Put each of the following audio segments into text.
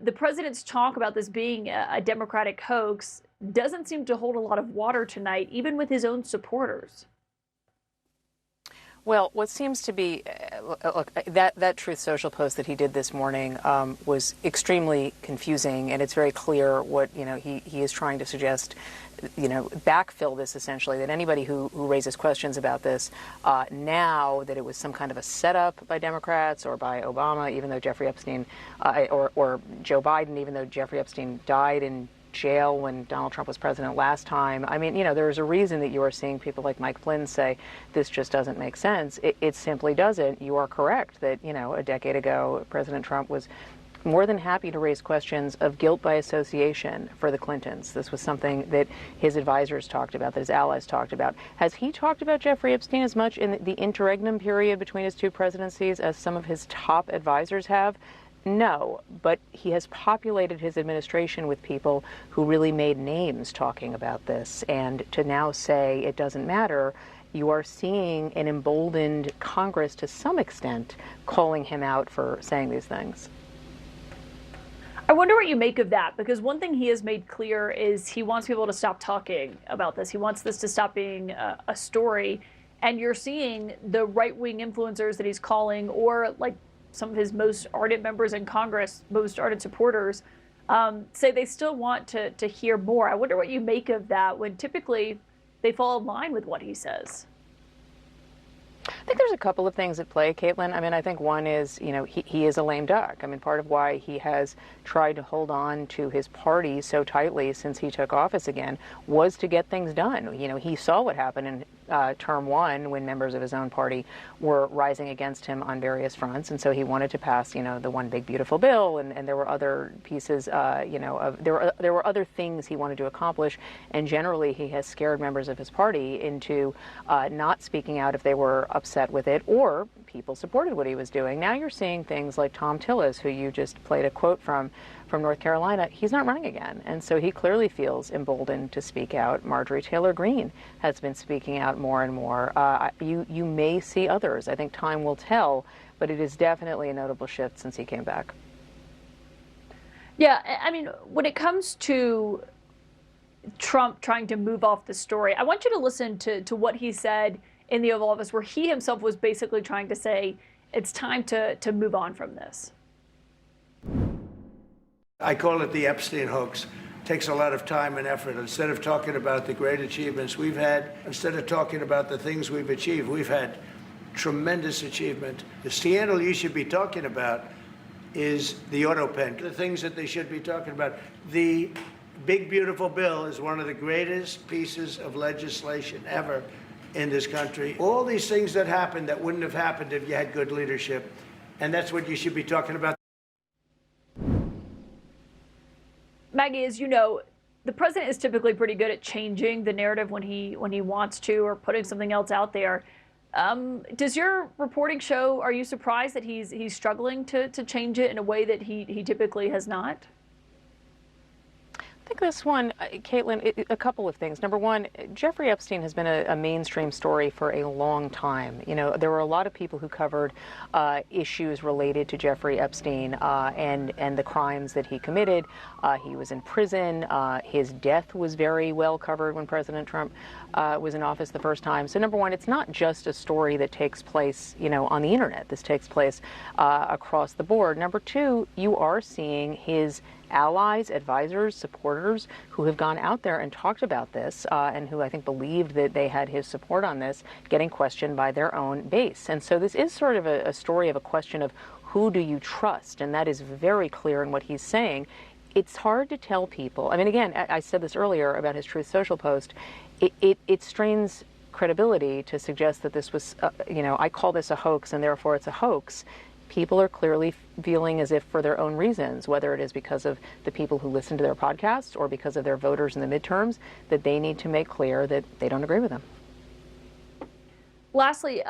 the president's talk about this being a Democratic hoax doesn't seem to hold a lot of water tonight, even with his own supporters. Well, what seems to be, look, that Truth Social post that he did this morning was extremely confusing, and it's very clear what, he is trying to suggest, backfill this essentially, that anybody who raises questions about this now that it was some kind of a setup by Democrats or by Obama, even though Jeffrey Epstein, or Joe Biden, even though Jeffrey Epstein died in jail when Donald Trump was president last time. I mean, there's a reason that you are seeing people like Mike Flynn say this just doesn't make sense. It simply doesn't. You are correct that, a decade ago, President Trump was more than happy to raise questions of guilt by association for the Clintons. This was something that his advisors talked about, that his allies talked about. Has he talked about Jeffrey Epstein as much in the interregnum period between his two presidencies as some of his top advisors have? No, but he has populated his administration with people who really made names talking about this. And to now say it doesn't matter, you are seeing an emboldened Congress to some extent calling him out for saying these things. I wonder what you make of that, because one thing he has made clear is he wants people to stop talking about this. He wants this to stop being a story. And you're seeing the right-wing influencers that he's calling, or like some of his most ardent members in Congress, most ardent supporters, say they still want to hear more. I wonder what you make of that when typically they fall in line with what he says. I think there's a couple of things at play, Caitlin. I mean, I think one is, he is a lame duck. I mean, part of why he has tried to hold on to his party so tightly since he took office again was to get things done. He saw what happened in term one when members of his own party were rising against him on various fronts. And so he wanted to pass, the one big beautiful bill. And there were other pieces, there were other things he wanted to accomplish. And generally, he has scared members of his party into not speaking out if they were upset with it, or people supported what he was doing. Now you're seeing things like Tom Tillis, who you just played a quote from North Carolina. He's not running again. And so he clearly feels emboldened to speak out. Marjorie Taylor Greene has been speaking out more and more. You may see others. I think time will tell, but it is definitely a notable shift since he came back. Yeah, I mean, when it comes to Trump trying to move off the story, I want you to listen to what he said in the Oval Office, where he himself was basically trying to say it's time to move on from this. I call it the Epstein hoax. It takes a lot of time and effort. Instead of talking about the great achievements we've had, instead of talking about the things we've achieved, we've had tremendous achievement. The scandal you should be talking about is the auto pen, the things that they should be talking about. The big, beautiful bill is one of the greatest pieces of legislation ever in this country. All these things that happened that wouldn't have happened if you had good leadership. And that's what you should be talking about. Maggie, as you know, the president is typically pretty good at changing the narrative when he wants to, or putting something else out there. Does your reporting show, are you surprised that he's struggling to change it in a way that he typically has not? I think this one, Caitlin, a couple of things. Number one, Jeffrey Epstein has been a mainstream story for a long time. There were a lot of people who covered issues related to Jeffrey Epstein and the crimes that he committed. He was in prison. His death was very well covered when President Trump was in office the first time. So number one, it's not just a story that takes place, on the internet. This takes place across the board. Number two, you are seeing his allies, advisors, supporters who have gone out there and talked about this and who I think believed that they had his support on this, getting questioned by their own base. And so this is sort of a story of a question of who do you trust? And that is very clear in what he's saying. It's hard to tell people. I mean, again, I said this earlier about his Truth Social post. It strains credibility to suggest that this was, I call this a hoax and therefore it's a hoax. People are clearly feeling as if for their own reasons, whether it is because of the people who listen to their podcasts or because of their voters in the midterms, that they need to make clear that they don't agree with them. Lastly,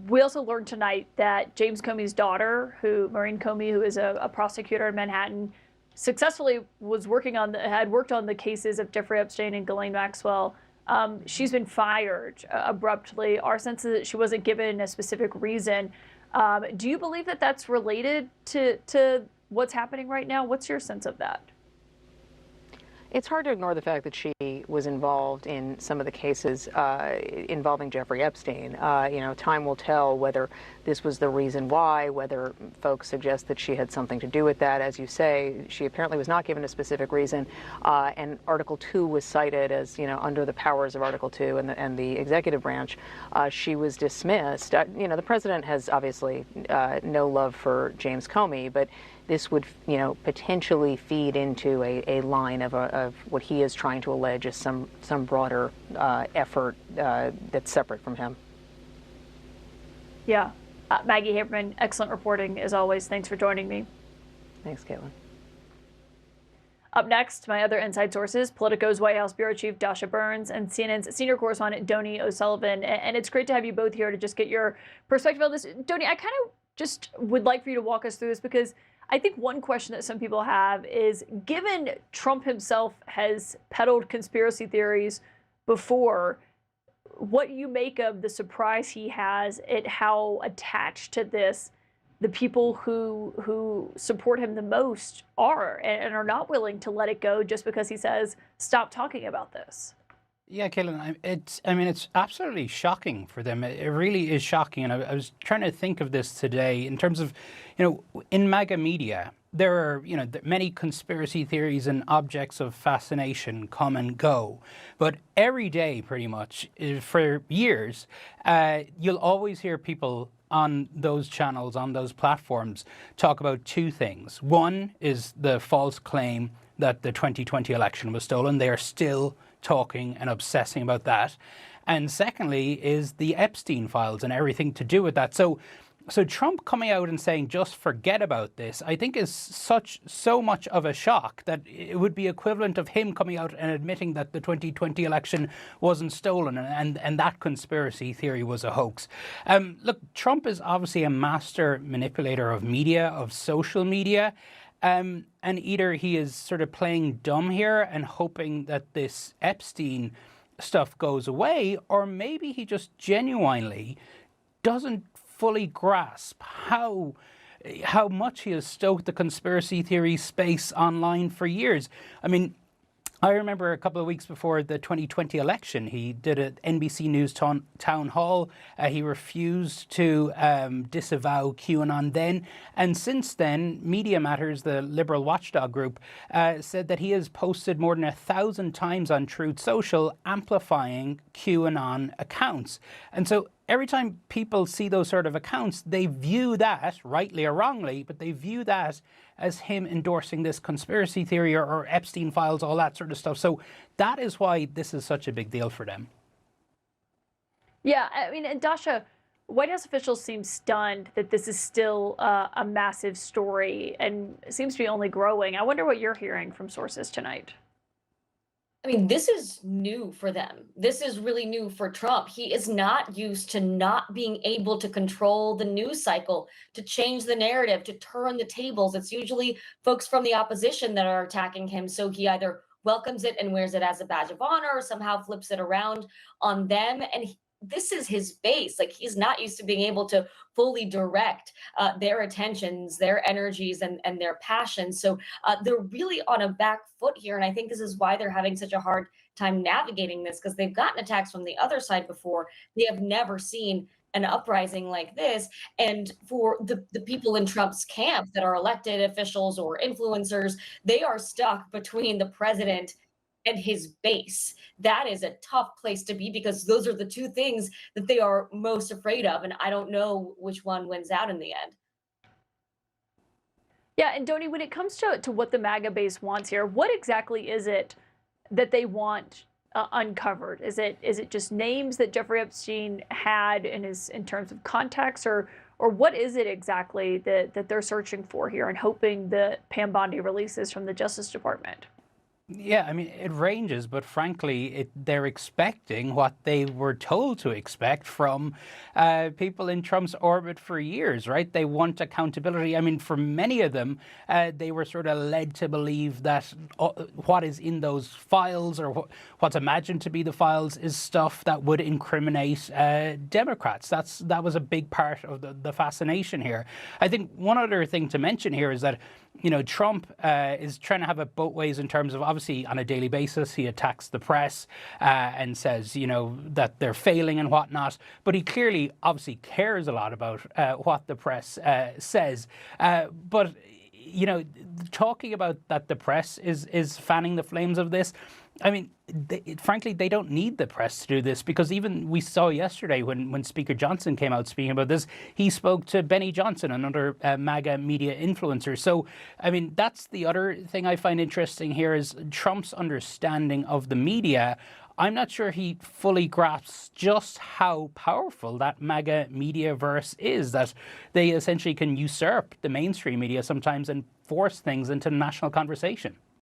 we also learned tonight that James Comey's daughter, Maureen Comey, who is a prosecutor in Manhattan, successfully had worked on the cases of Jeffrey Epstein and Ghislaine Maxwell. She's been fired abruptly. Our sense is that she wasn't given a specific reason. Do you believe that that's related to what's happening right now? What's your sense of that? It's hard to ignore the fact that she was involved in some of the cases involving Jeffrey Epstein. Time will tell whether this was the reason why, whether folks suggest that she had something to do with that. As you say, she apparently was not given a specific reason, and Article 2 was cited as, under the powers of Article 2 and the executive branch. She was dismissed. The president has obviously no love for James Comey, but this would, potentially feed into a line of what he is trying to allege as some broader effort that's separate from him. Yeah. Maggie Haberman, excellent reporting as always. Thanks for joining me. Thanks, Caitlin. Up next, my other inside sources, Politico's White House Bureau Chief Dasha Burns and CNN's senior correspondent Donnie O'Sullivan. And it's great to have you both here to just get your perspective on this. Donnie, I kind of just would like for you to walk us through this, because I think one question that some people have is, given Trump himself has peddled conspiracy theories before, what you make of the surprise he has at how attached to this the people who support him the most are, and are not willing to let it go just because he says, stop talking about this. Yeah, Caitlin, it's absolutely shocking for them. It really is shocking. And I was trying to think of this today in terms of, in MAGA media, there are, many conspiracy theories and objects of fascination come and go. But every day, pretty much, for years, you'll always hear people on those channels, on those platforms, talk about two things. One is the false claim that the 2020 election was stolen. They are still talking and obsessing about that. And secondly is the Epstein files and everything to do with that. So Trump coming out and saying, just forget about this, I think is so much of a shock that it would be equivalent of him coming out and admitting that the 2020 election wasn't stolen and that conspiracy theory was a hoax. Look, Trump is obviously a master manipulator of media, of social media. And either he is sort of playing dumb here and hoping that this Epstein stuff goes away, or maybe he just genuinely doesn't fully grasp how much he has stoked the conspiracy theory space online for years. I mean, I remember a couple of weeks before the 2020 election, he did an NBC News town hall. He refused to disavow QAnon then. And since then, Media Matters, the liberal watchdog group, said that he has posted more than 1,000 times on Truth Social amplifying QAnon accounts. And so every time people see those sort of accounts, they view that, rightly or wrongly, but they view that as him endorsing this conspiracy theory or Epstein files, all that sort of stuff. So that is why this is such a big deal for them. Yeah, I mean, and Dasha, White House officials seem stunned that this is still a massive story and seems to be only growing. I wonder what you're hearing from sources tonight. I mean, this is new for them. This is really new for Trump. He is not used to not being able to control the news cycle, to change the narrative, to turn the tables. It's usually folks from the opposition that are attacking him. So he either welcomes it and wears it as a badge of honor, or somehow flips it around on them. And this is his base. Like, he's not used to being able to fully direct their attentions, their energies, and their passions. So they're really on a back foot here. And I think this is why they're having such a hard time navigating this, because they've gotten attacks from the other side before. They have never seen an uprising like this. And for the people in Trump's camp that are elected officials or influencers, they are stuck between the president and his base. That is a tough place to be, because those are the two things that they are most afraid of. And I don't know which one wins out in the end. Yeah, and Donnie, when it comes to what the MAGA base wants here, what exactly is it that they want uncovered? Is it just names that Jeffrey Epstein had in terms of contacts, or what is it exactly that they're searching for here and hoping that Pam Bondi releases from the Justice Department? Yeah, I mean, it ranges, but frankly, they're expecting what they were told to expect from people in Trump's orbit for years, right? They want accountability. I mean, for many of them, they were sort of led to believe that what is in those files, or what's imagined to be the files, is stuff that would incriminate Democrats. That was a big part of the fascination here. I think one other thing to mention here is that Trump is trying to have it both ways in terms of, obviously, on a daily basis, he attacks the press and says, that they're failing and whatnot. But he clearly, obviously, cares a lot about what the press says. But talking about that the press is fanning the flames of this, I mean, frankly, they don't need the press to do this, because even we saw yesterday when Speaker Johnson came out speaking about this, he spoke to Benny Johnson, another MAGA media influencer. So, I mean, that's the other thing I find interesting here is Trump's understanding of the media. I'm not sure he fully grasps just how powerful that MAGA media verse is, that they essentially can usurp the mainstream media sometimes and force things into national conversation.